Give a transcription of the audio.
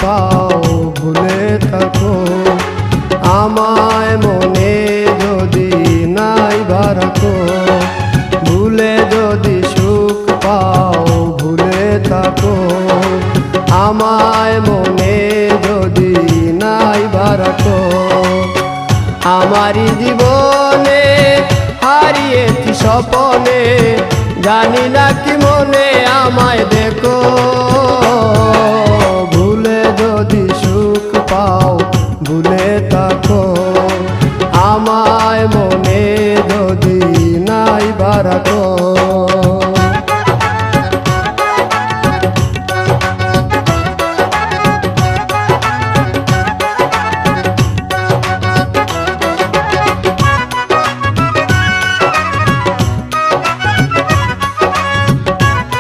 পাও ভুলে থাকো আমায় মনে যদি নাই বারাকো ভুলে যদি সুখ পাও ভুলে থাকো আমায় মনে যদি নাই বারাকো আমারি জীবনে হারিয়েছি স্বপনে জানি না কি মনে আমায় দেখো